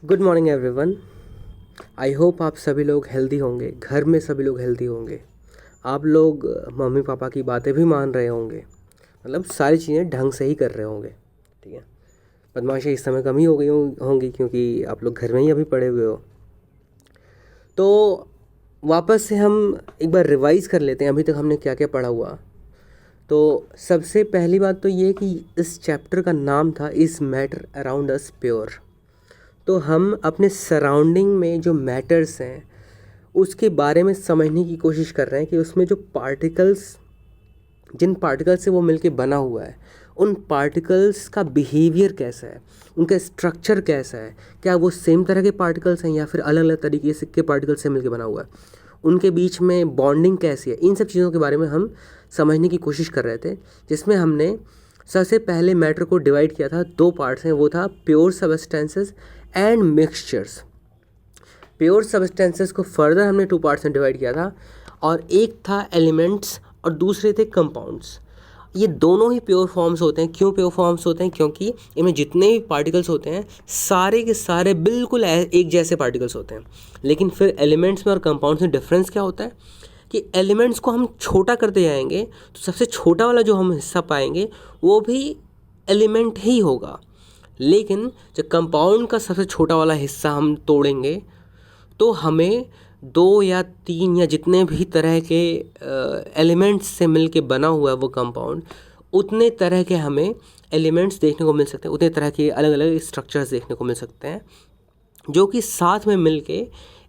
Good morning everyone. I hope आप सभी लोग हेल्दी होंगे, घर में सभी लोग हेल्दी होंगे। आप लोग मम्मी पापा की बातें भी मान रहे होंगे, मतलब सारी चीज़ें ढंग से ही कर रहे होंगे। ठीक है, बदमाशी इस समय कम ही हो गई होंगी क्योंकि आप लोग घर में ही अभी पड़े हुए हो। तो वापस से हम एक बार रिवाइज़ कर लेते हैं अभी तक हमने क्या क्या पढ़ा हुआ। तो सबसे पहली बात तो ये कि इस चैप्टर का नाम था is matter around us pure. तो हम अपने सराउंडिंग में जो मैटर्स हैं उसके बारे में समझने की कोशिश कर रहे हैं कि उसमें जो पार्टिकल्स, जिन पार्टिकल्स से वो मिलके बना हुआ है, उन पार्टिकल्स का बिहेवियर कैसा है, उनका स्ट्रक्चर कैसा है, क्या वो सेम तरह के पार्टिकल्स हैं या फिर अलग अलग तरीके से के पार्टिकल्स से मिलके बना हुआ है, उनके बीच में बॉन्डिंग कैसी है। इन सब चीज़ों के बारे में हम समझने की कोशिश कर रहे थे, जिसमें हमने सबसे पहले मैटर को डिवाइड किया था। दो पार्ट्स हैं, वो था pure substances and mixtures. Pure substances को फर्दर हमने टू पार्ट्स में डिवाइड किया था, और एक था एलिमेंट्स और दूसरे थे कंपाउंड्स। ये दोनों ही प्योर फॉर्म्स होते हैं। क्यों प्योर फॉर्म्स होते हैं? क्योंकि इनमें जितने भी पार्टिकल्स होते हैं सारे के सारे बिल्कुल एक जैसे पार्टिकल्स होते हैं। लेकिन फिर एलिमेंट्स में और कंपाउंड्स में डिफरेंस क्या होता है कि एलिमेंट्स को हम छोटा करते जाएंगे तो सबसे छोटा वाला जो हम हिस्सा पाएंगे वो भी एलिमेंट ही होगा। लेकिन जब कंपाउंड का सबसे छोटा वाला हिस्सा हम तोड़ेंगे तो हमें दो या तीन या जितने भी तरह के एलिमेंट्स से मिलके बना हुआ है वो कंपाउंड, उतने तरह के हमें एलिमेंट्स देखने को मिल सकते हैं, उतने तरह के अलग अलग स्ट्रक्चर्स देखने को मिल सकते हैं, जो कि साथ में मिलके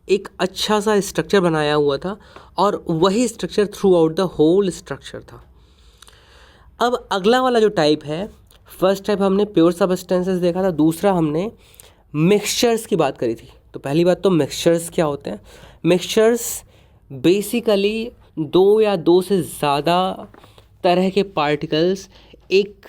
एक अच्छा सा स्ट्रक्चर बनाया हुआ था, और वही structure throughout the whole structure था। अब अगला वाला जो टाइप है, फर्स्ट टाइप हमने प्योर सब्सटेंसेस देखा था, दूसरा हमने मिक्सचर्स की बात करी थी। तो पहली बात तो मिक्सचर्स क्या होते हैं? मिक्सचर्स बेसिकली दो या दो से ज़्यादा तरह के पार्टिकल्स एक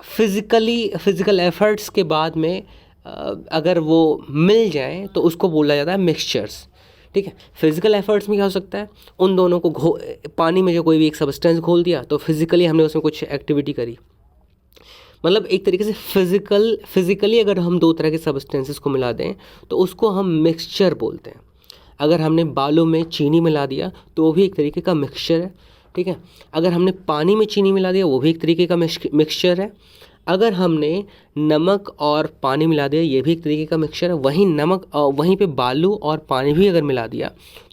फिज़िकल एफर्ट्स के बाद में अगर वो मिल जाएं तो उसको बोला जाता है मिक्सचर्स। ठीक है, फिज़िकल एफर्ट्स में क्या हो सकता है? उन दोनों को पानी में जो कोई भी एक सब्सटेंस घोल दिया तो फिज़िकली हमने उसमें कुछ एक्टिविटी करी, मतलब एक तरीके से फिज़िकली अगर हम दो तरह के सब्सटेंसेस को मिला दें तो उसको हम मिक्सचर बोलते हैं। अगर हमने बालू में चीनी मिला दिया तो वो भी एक तरीके का मिक्सचर है। ठीक है, अगर हमने पानी में चीनी मिला दिया वो भी एक तरीके का मिक्सचर है। अगर हमने नमक और पानी मिला दिया ये भी एक तरीके का मिक्सचर है। वहीं पे बालू और पानी भी अगर मिला दिया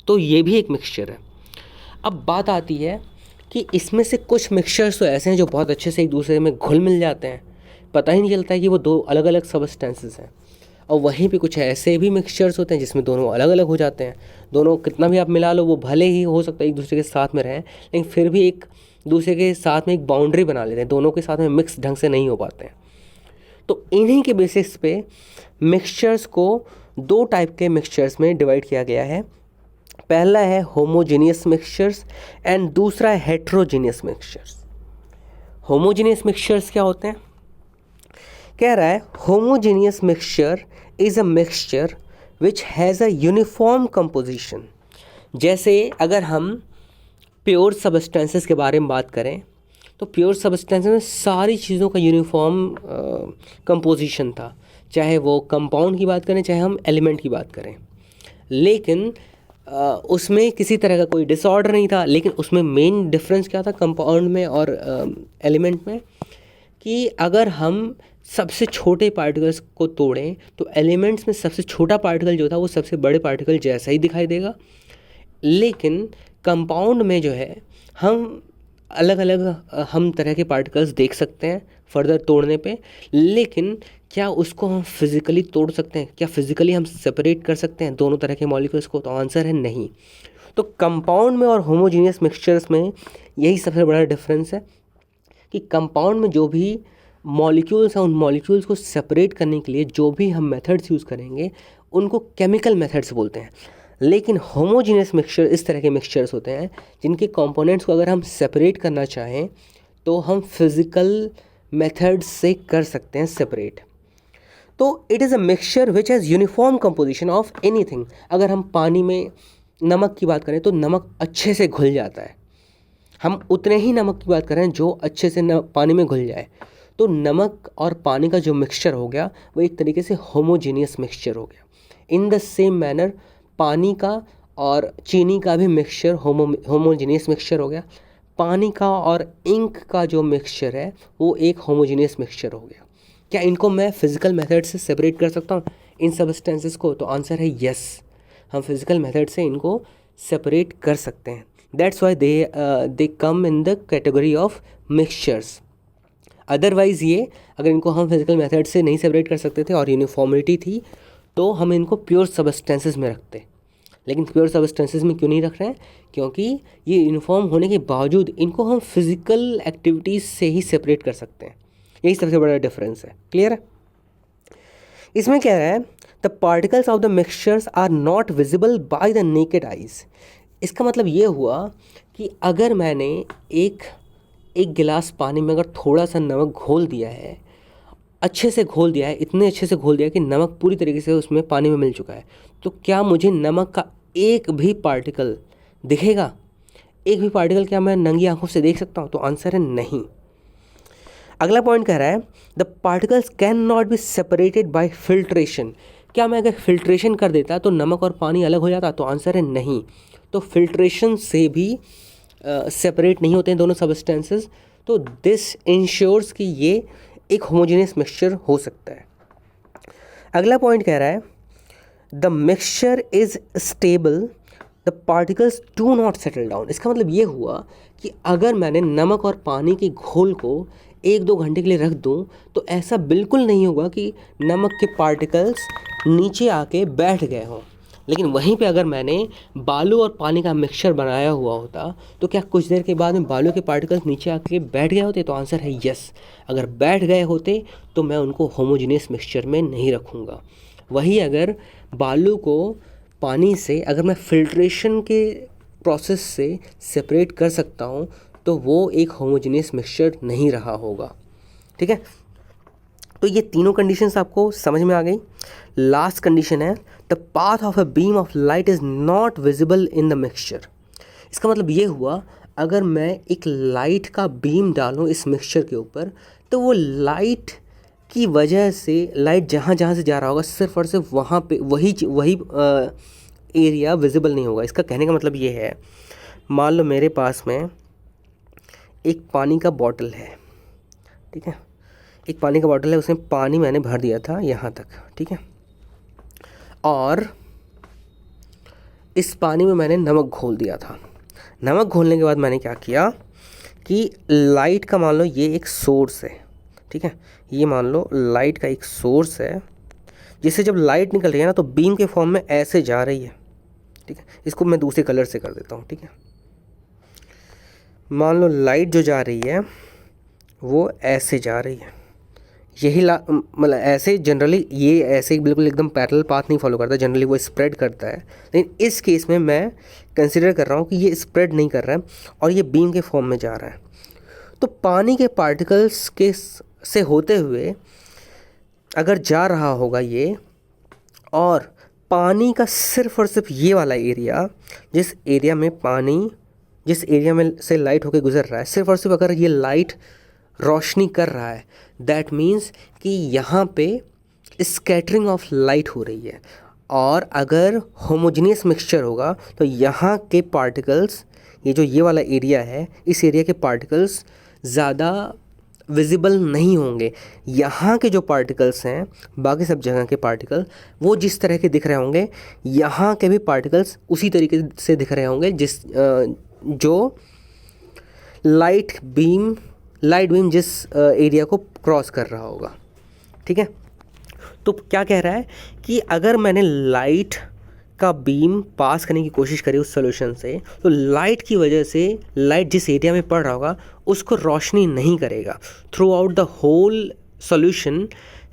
तो ये भी एक मिक्सचर है। अब बात आती है कि इसमें से कुछ मिक्सचर्स तो ऐसे हैं जो बहुत अच्छे से एक दूसरे में घुल मिल जाते हैं, पता ही नहीं चलता है कि वो दो अलग अलग सब्सटेंसेस हैं। और वहीं पे कुछ ऐसे भी मिक्सचर्स होते हैं जिसमें दोनों अलग अलग हो जाते हैं। दोनों कितना भी आप मिला लो, वो भले ही हो सकता है एक दूसरे के साथ में रहें, लेकिन फिर भी एक दूसरे के साथ में एक बाउंड्री बना लेते हैं, दोनों के साथ में मिक्स ढंग से नहीं हो पाते हैं। तो इन्हीं के बेसिस पे मिक्सचर्स को दो टाइप के मिक्सचर्स में डिवाइड किया गया है। पहला है होमोजेनियस मिक्सचर्स एंड दूसरा है हेट्रोजेनियस मिक्सचर्स। होमोजेनियस मिक्सचर्स क्या होते हैं? कह रहा है homogeneous mixture is a mixture which has a uniform composition. जैसे अगर हम प्योर सब्सटेंसेस के बारे में बात करें तो प्योर सब्सटेंसेस में सारी चीज़ों का यूनिफॉर्म कंपोजिशन था, चाहे वो कंपाउंड की बात करें चाहे हम एलिमेंट की बात करें। लेकिन उसमें किसी तरह का कोई डिसऑर्डर नहीं था। लेकिन उसमें मेन डिफरेंस क्या था कंपाउंड में और एलिमेंट में, कि अगर हम सबसे छोटे पार्टिकल्स को तोड़ें तो एलिमेंट्स में सबसे छोटा पार्टिकल जो था वो सबसे बड़े पार्टिकल जैसा ही दिखाई देगा। लेकिन कंपाउंड में जो है हम अलग अलग हम तरह के पार्टिकल्स देख सकते हैं फर्दर तोड़ने पे, लेकिन क्या उसको हम फिज़िकली तोड़ सकते हैं? क्या फिज़िकली हम सेपरेट कर सकते हैं दोनों तरह के मॉलिक्यूल्स को? तो आंसर है नहीं। तो कंपाउंड में और होमोजेनियस मिक्सचर्स में यही सबसे बड़ा डिफरेंस है कि कंपाउंड में जो भी मॉलिक्यूल्स हैं उन मॉलिक्यूल्स को सेपरेट करने के लिए जो भी हम मेथड्स यूज़ करेंगे उनको केमिकल मेथड्स बोलते हैं। लेकिन होमोजेनियस मिक्सचर इस तरह के मिक्सचर्स होते हैं जिनके कंपोनेंट्स को अगर हम सेपरेट करना चाहें तो हम फिज़िकल मेथड्स से कर सकते हैं सेपरेट। तो it is a mixture which has uniform composition of anything. अगर हम पानी में नमक की बात करें तो नमक अच्छे से घुल जाता है, हम उतने ही नमक की बात करें जो अच्छे से पानी में घुल जाए। तो नमक और पानी का जो मिक्सचर हो गया वो एक तरीके से होमोजीनियस मिक्सचर हो गया। इन द सेम मैनर पानी का और चीनी का भी मिक्सचर होमोजीनियस मिक्सचर हो गया। पानी का और इंक का जो मिक्सचर है वो एक होमोजीनियस मिक्सचर हो गया। क्या इनको मैं फिज़िकल मेथड से सेपरेट कर सकता हूँ इन सब्सटेंसेस को? तो आंसर है यस, हम फिज़िकल मेथड से इनको सेपरेट कर सकते हैं। That's why they come in the category of mixtures. Otherwise ये अगर इनको हम फिज़िकल मेथड से नहीं सेपरेट कर सकते थे और यूनिफॉर्मिटी थी तो हम इनको प्योर सब्सटेंसेस में रखते। लेकिन प्योर सब्सटेंसेस में क्यों नहीं रख रहे हैं? क्योंकि ये यूनिफॉर्म होने के बावजूद इनको हम फिज़िकल एक्टिविटीज़ से ही सेपरेट कर सकते हैं। यही सबसे बड़ा डिफरेंस है। क्लियर है? इसमें क्या है, the particles of the mixtures are not visible by the naked eyes. इसका मतलब ये हुआ कि अगर मैंने एक गिलास पानी में अगर थोड़ा सा नमक घोल दिया है, अच्छे से घोल दिया है, इतने अच्छे से घोल दिया है कि नमक पूरी तरीके से उसमें पानी में मिल चुका है, तो क्या मुझे नमक का एक भी पार्टिकल दिखेगा? एक भी पार्टिकल क्या मैं नंगी आंखों से देख सकता हूँ? तो आंसर है नहीं। अगला पॉइंट कह रहा है the particles can not be separated by filtration. क्या मैं अगर फिल्ट्रेशन कर देता तो नमक और पानी अलग हो जाता? तो आंसर है नहीं। तो फिल्ट्रेशन से भी सेपरेट नहीं होते हैं दोनों सब्सटेंसेस। तो दिस इंश्योर्स कि ये एक होमोजेनियस मिक्सचर हो सकता है। अगला पॉइंट कह रहा है the mixture is stable, the particles do not settle down. इसका मतलब ये हुआ कि अगर मैंने नमक और पानी के घोल को 1-2 घंटे के लिए रख दूं तो ऐसा बिल्कुल नहीं होगा कि नमक के पार्टिकल्स नीचे आके बैठ गए हों। लेकिन वहीं पे अगर मैंने बालू और पानी का मिक्सचर बनाया हुआ होता तो क्या कुछ देर के बाद में बालू के पार्टिकल्स नीचे आके बैठ गए होते? तो आंसर है यस। अगर बैठ गए होते तो मैं उनको होमोजेनियस मिक्सचर में नहीं रखूँगा। वही अगर बालू को पानी से अगर मैं फिल्ट्रेशन के प्रोसेस से सेपरेट कर सकता हूँ तो वो एक होमोजेनियस मिक्सचर नहीं रहा होगा। ठीक है, तो ये तीनों कंडीशंस आपको समझ में आ गई। लास्ट कंडीशन है the path of a beam of light is not visible in the mixture. इसका मतलब ये हुआ अगर मैं एक लाइट का बीम डालूँ इस मिक्सचर के ऊपर तो वो लाइट की वजह से लाइट जहाँ जहाँ से जा रहा होगा सिर्फ और सिर्फ वहाँ पे वही एरिया विजिबल नहीं होगा। इसका कहने का मतलब ये है, मान लो मेरे पास में एक पानी का बॉटल है, ठीक है, एक पानी का बॉटल है, उसमें पानी मैंने भर दिया था यहाँ तक, ठीक है, और इस पानी में मैंने नमक घोल दिया था। नमक घोलने के बाद मैंने क्या किया कि लाइट का मान लो ये एक सोर्स है, ठीक है, ये मान लो लाइट का एक सोर्स है जिससे जब लाइट निकल रही है ना तो बीम के फॉर्म में ऐसे जा रही है, ठीक है। इसको मैं दूसरे कलर से कर देता हूँ, ठीक है। मान लो लाइट जो जा रही है वो ऐसे जा रही है, यही मतलब ऐसे जनरली ये ऐसे बिल्कुल एकदम पैरेलल पाथ नहीं फॉलो करता, जनरली वो स्प्रेड करता है। लेकिन इस केस में मैं कंसिडर कर रहा हूँ कि ये स्प्रेड नहीं कर रहा है और ये बीम के फॉर्म में जा रहा है। तो पानी के पार्टिकल्स के से होते हुए अगर जा रहा होगा ये, और पानी का सिर्फ और सिर्फ ये वाला एरिया, जिस एरिया में पानी, जिस एरिया में से लाइट होके गुजर रहा है, सिर्फ और सिर्फ अगर ये लाइट रोशनी कर रहा है, दैट मीन्स कि यहाँ पे स्कैटरिंग ऑफ लाइट हो रही है। और अगर होमोजेनियस मिक्सचर होगा तो यहाँ के पार्टिकल्स, ये जो ये वाला एरिया है, इस एरिया के पार्टिकल्स ज़्यादा विजिबल नहीं होंगे। यहाँ के जो पार्टिकल्स हैं, बाकी सब जगह के पार्टिकल, वो जिस तरह के दिख रहे होंगे, यहाँ के भी पार्टिकल्स उसी तरीके से दिख रहे होंगे जो लाइट बीम जिस एरिया को क्रॉस कर रहा होगा, ठीक है। तो क्या कह रहा है कि अगर मैंने लाइट का बीम पास करने की कोशिश करी उस सॉल्यूशन से, तो लाइट की वजह से लाइट जिस एरिया में पड़ रहा होगा उसको रोशनी नहीं करेगा। Throughout the whole solution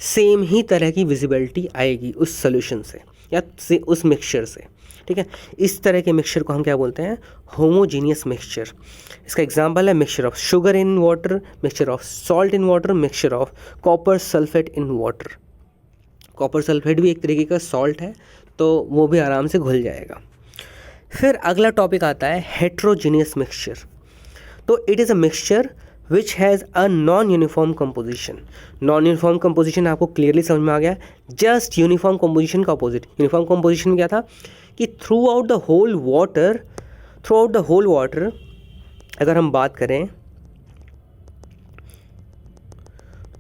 same ही तरह की विजिबिलिटी आएगी उस सॉल्यूशन से या उस मिक्सचर से, ठीक है। इस तरह के मिक्सचर को हम क्या बोलते हैं? Homogeneous mixture. इसका एग्जांपल है mixture of sugar in water, mixture of salt in water, mixture of copper sulphate in water. Copper sulphate भी एक तरीके का सॉल्ट है, तो वो भी आराम से घुल जाएगा। फिर अगला टॉपिक आता है हेट्रोजीनियस मिक्सचर। तो it is a mixture which has a non uniform composition. Non uniform composition आपको क्लियरली समझ में आ गया। जस्ट यूनिफॉर्म कंपोजिशन का अपोजिट, यूनिफॉर्म कंपोजिशन में क्या था कि throughout the whole water अगर हम बात करें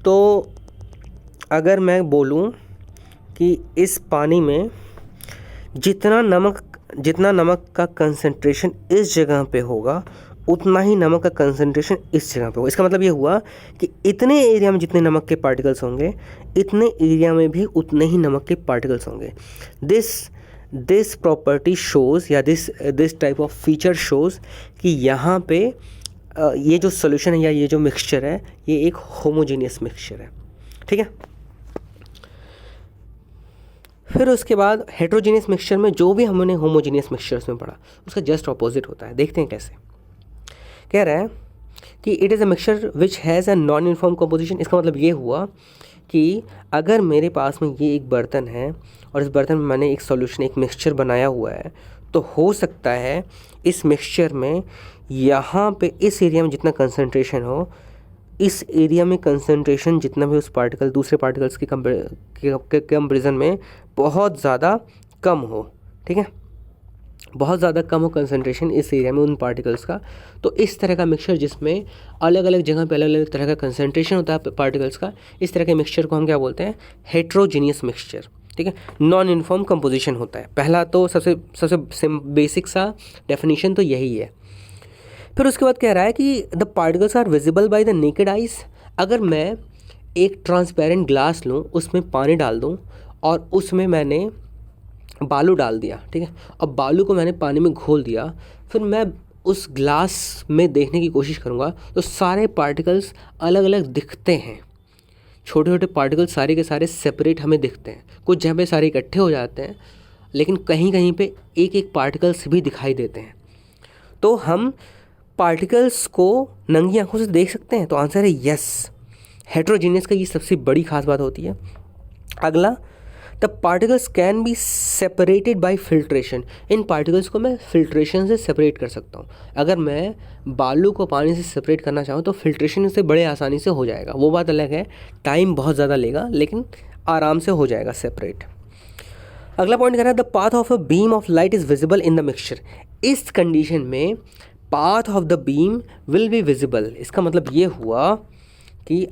तो अगर मैं बोलूं कि इस पानी में जितना नमक का कंसंट्रेशन इस जगह पे होगा उतना ही नमक का कंसंट्रेशन इस जगह पे होगा। इसका मतलब ये हुआ कि इतने एरिया में जितने नमक के पार्टिकल्स होंगे इतने एरिया में भी उतने ही नमक के पार्टिकल्स होंगे। दिस प्रॉपर्टी शोज़ या this type of feature shows कि यहाँ पे ये जो सॉल्यूशन है या ये जो मिक्सचर है ये एक होमोजेनियस मिक्सचर है। ठीक है, फिर उसके बाद हेट्रोजीनियस मिक्सचर में जो भी हमने होमोजीनियस मिक्सचर्स में पढ़ा उसका जस्ट ऑपोजिट होता है। देखते हैं कैसे। कह रहा है कि it is a mixture which has a non uniform composition. इसका मतलब ये हुआ कि अगर मेरे पास में ये एक बर्तन है और इस बर्तन में मैंने एक सॉल्यूशन, एक मिक्सचर बनाया हुआ है, तो हो सकता है इस मिक्सचर में यहाँ पे इस एरिया में जितना कंसंट्रेशन हो, इस एरिया में कंसंट्रेशन जितना भी उस पार्टिकल दूसरे पार्टिकल्स के कंपेरिजन में बहुत ज़्यादा कम हो। ठीक है, बहुत ज़्यादा कम हो कंसंट्रेशन इस एरिया में उन पार्टिकल्स का। तो इस तरह का मिक्सचर जिसमें अलग अलग जगह पे अलग अलग तरह का कंसंट्रेशन होता है पार्टिकल्स का, इस तरह के मिक्सचर को हम क्या बोलते हैं? Heterogeneous mixture. ठीक है, नॉन यूनिफॉर्म कंपोजिशन होता है। पहला तो सबसे बेसिक सा डेफिनेशन तो यही है। फिर उसके बाद कह रहा है कि the particles are visible by the naked eyes. अगर मैं एक ट्रांसपेरेंट ग्लास लूँ, उसमें पानी डाल दूँ और उसमें मैंने बालू डाल दिया, ठीक है, अब बालू को मैंने पानी में घोल दिया, फिर मैं उस ग्लास में देखने की कोशिश करूँगा तो सारे पार्टिकल्स अलग अलग दिखते हैं। छोटे छोटे पार्टिकल्स सारे के सारे सेपरेट हमें दिखते हैं। कुछ जगह पे सारे इकट्ठे हो जाते हैं, लेकिन कहीं कहीं पे एक एक पार्टिकल्स भी दिखाई देते हैं। तो हम पार्टिकल्स को नंगी आंखों से देख सकते हैं। तो आंसर है यस। हेट्रोजीनियस का ये सबसे बड़ी खास बात होती है। अगला, the particles can be separated by filtration. In particles को मैं फिल्ट्रेशन से सेपरेट कर सकता हूँ। अगर मैं बालू को पानी से सेपरेट करना चाहूँ तो फिल्ट्रेशन से बड़े आसानी से हो जाएगा। वो बात अलग है, टाइम बहुत ज़्यादा लेगा, लेकिन आराम से हो जाएगा सेपरेट। अगला पॉइंट कह रहा है the path of a beam of light is visible in the mixture. इस कंडीशन में path of the beam will be visible. इसका मतलब ये हुआ कि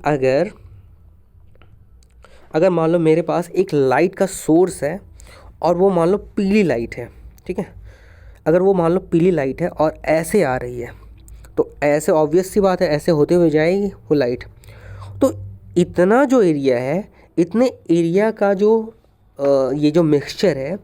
अगर मान लो मेरे पास एक लाइट का सोर्स है और वो मान लो पीली लाइट है, ठीक है, अगर वो मान लो पीली लाइट है और ऐसे आ रही है, तो ऐसे ऑब्वियस सी बात है ऐसे होते हुए जाएगी वो लाइट। तो इतना जो एरिया है, इतने एरिया का जो ये जो मिक्सचर है,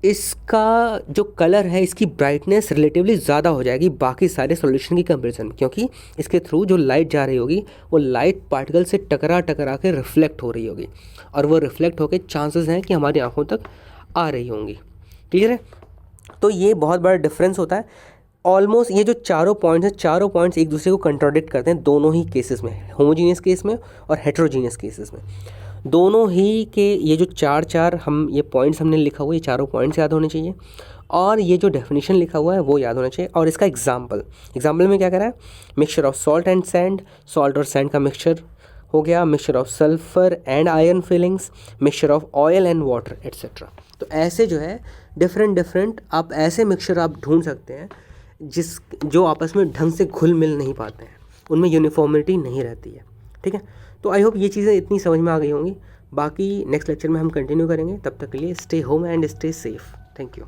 इसका जो कलर है, इसकी ब्राइटनेस रिलेटिवली ज़्यादा हो जाएगी बाकी सारे सॉल्यूशन की कंपैरिजन में, क्योंकि इसके थ्रू जो लाइट जा रही होगी वो लाइट पार्टिकल से टकरा के रिफ्लेक्ट हो रही होगी, और वो रिफ्लेक्ट होकर चांसेस हैं कि हमारी आंखों तक आ रही होंगी। क्लियर है? तो ये बहुत बड़ा डिफरेंस होता है। ऑलमोस्ट ये जो चारों पॉइंट्स एक दूसरे को कंट्राडिक्ट करते हैं दोनों ही केसेस में, होमोजीनियस केस में और हेट्रोजीनियस केसेस में। दोनों ही के ये जो चार हम ये पॉइंट्स हमने लिखा हुआ है, ये चारों पॉइंट्स याद होने चाहिए, और ये जो डेफिनेशन लिखा हुआ है वो याद होना चाहिए। और इसका एग्जाम्पल में क्या कह रहा है? Mixture of salt and sand, salt और सैंड का मिक्सचर हो गया, mixture of sulphur and iron filings, mixture of oil and water etcetera. तो ऐसे जो है डिफरेंट आप ऐसे मिक्सचर आप ढूंढ सकते हैं जो आपस में ढंग से घुल मिल नहीं पाते हैं, उनमें यूनिफॉर्मिटी नहीं रहती है। ठीक है, तो आई होप ये चीज़ें इतनी समझ में आ गई होंगी। बाकी नेक्स्ट लेक्चर में हम कंटिन्यू करेंगे। तब तक के लिए stay home and stay safe. Thank you.